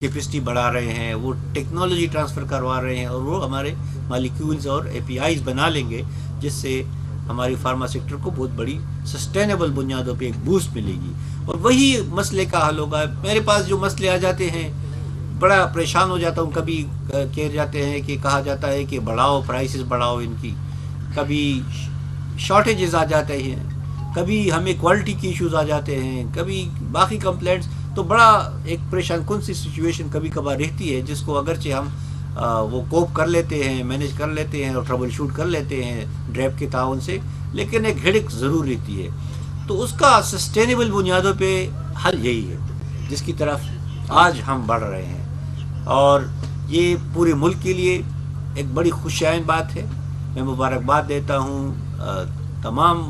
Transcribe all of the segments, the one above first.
Capacity बढ़ा रहे हैं, वो टेक्नोलॉजी ट्रांसफ़र करवा रहे हैं और वो हमारे मालिक्यूल्स और एपीआईज बना लेंगे, जिससे हमारी फार्मा सेक्टर को बहुत बड़ी सस्टेनेबल बुनियादों पे एक बूस्ट मिलेगी और वही मसले का हल होगा। मेरे पास जो मसले आ जाते हैं, बड़ा परेशान हो जाता हूँ। कभी कह जाते हैं कि कहा जाता है कि बढ़ाओ, प्राइसेस बढ़ाओ इनकी, कभी शॉर्टेजेस आ जाते हैं, कभी हमें क्वालिटी के इश्यूज आ जाते हैं, कभी बाकी कंप्लेंट्स। तो बड़ा एक परेशान कौन सी सिचुएशन कभी कभार रहती है, जिसको अगरचे हम वो कोप कर लेते हैं, मैनेज कर लेते हैं और ट्रबल शूट कर लेते हैं ड्रैप के ताउन से, लेकिन एक हेडेक ज़रूर रहती है। तो उसका सस्टेनेबल बुनियादों पे हल यही है जिसकी तरफ आज हम बढ़ रहे हैं और ये पूरे मुल्क के लिए एक बड़ी खुशआइन बात है। मैं मुबारकबाद देता हूँ तमाम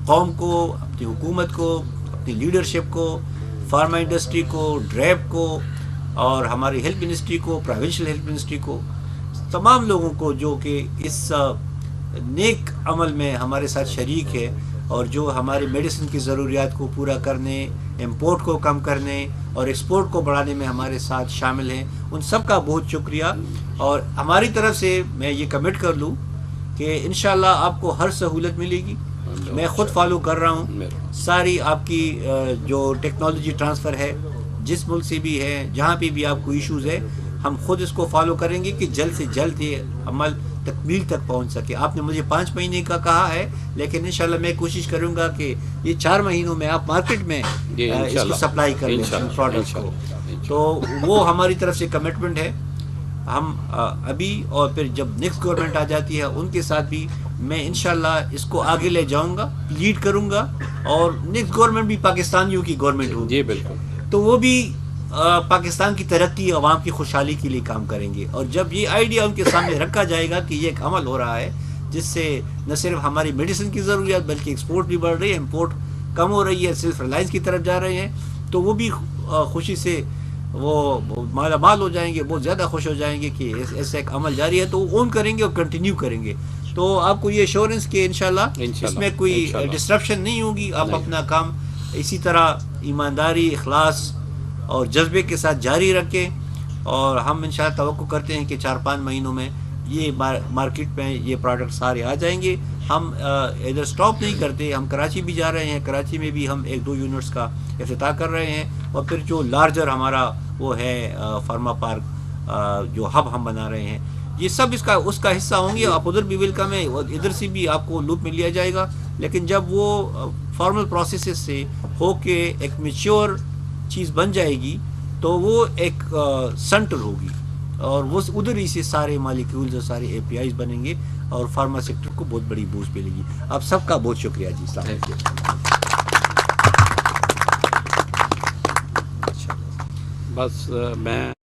कौम को, अपनी हुकूमत को, अपनी लीडरशिप को, फार्मा इंडस्ट्री को, ड्रैप को और हमारी हेल्थ मिनिस्ट्री को, प्रोविंशियल हेल्थ मिनिस्ट्री को, तमाम लोगों को जो कि इस नेक अमल में हमारे साथ शरीक है और जो हमारी मेडिसिन की ज़रूरियात को पूरा करने, इंपोर्ट को कम करने और एक्सपोर्ट को बढ़ाने में हमारे साथ शामिल हैं। उन सब का बहुत शुक्रिया और हमारी तरफ से मैं ये कमिट कर लूँ कि इंशाल्लाह आपको हर सहूलत मिलेगी। मैं ख़ुद फॉलो कर रहा हूँ सारी आपकी जो टेक्नोलॉजी ट्रांसफ़र है, जिस मुल्क से भी है, जहाँ पे भी आपको इश्यूज़ है, हम खुद इसको फॉलो करेंगे कि जल्द से जल्द ये अमल तकमील तक पहुँच सके। आपने मुझे 5 महीने का कहा है, लेकिन इंशाल्लाह मैं कोशिश करूँगा कि ये 4 महीनों में आप मार्केट में इसको सप्लाई कर लें प्रोडक्ट को। तो वो हमारी तरफ से कमिटमेंट है। हम अभी और फिर जब नेक्स्ट गवर्नमेंट आ जाती है उनके साथ भी मैं इंशाल्लाह इसको आगे ले जाऊंगा, लीड करूंगा और नेक्स्ट गवर्नमेंट भी पाकिस्तानियों की गवर्नमेंट होगी। जी बिल्कुल। तो वो भी पाकिस्तान की तरक्की, अवाम की खुशहाली के लिए काम करेंगे और जब ये आइडिया उनके सामने रखा जाएगा कि ये एक अमल हो रहा है जिससे न सिर्फ हमारी मेडिसिन की ज़रूरियात बल्कि एक्सपोर्ट भी बढ़ रही है, इम्पोर्ट कम हो रही है, सिर्फ रिलायंस की तरफ जा रहे हैं, तो वो भी खुशी से वो माला माल हो जाएंगे, बहुत ज़्यादा खुश हो जाएंगे कि ऐसा एक अमल जारी है, तो वो ओन करेंगे और कंटिन्यू करेंगे। तो आपको ये एश्योरेंस के इंशाल्लाह इसमें कोई डिस्ट्रप्शन नहीं होगी। आप अपना काम इसी तरह ईमानदारी, इखलास और जज्बे के साथ जारी रखें और हम इंशाल्लाह तवक्को करते हैं कि 4-5 महीनों में ये मार्केट में ये प्रोडक्ट सारे आ जाएंगे। हम इधर स्टॉप नहीं करते, हम कराची भी जा रहे हैं, कराची में भी हम 1-2 यूनिट्स का इफ्तिताह कर रहे हैं और फिर जो लार्जर हमारा वो है फार्मा पार्क जो हब हम बना रहे हैं, ये सब इसका उसका हिस्सा होंगे। आप उधर भी वेलकम है, इधर से भी आपको लूप में लिया जाएगा, लेकिन जब वो फॉर्मल प्रोसेस से होके एक मैच्योर चीज़ बन जाएगी तो वो एक सेंटर होगी और वो उधर ही से सारे मालिक्यूल्स और सारे एपीआईज बनेंगे और फार्मा सेक्टर को बहुत बड़ी बूस्ट मिलेगी। आप सबका बहुत शुक्रिया जी। बस मैं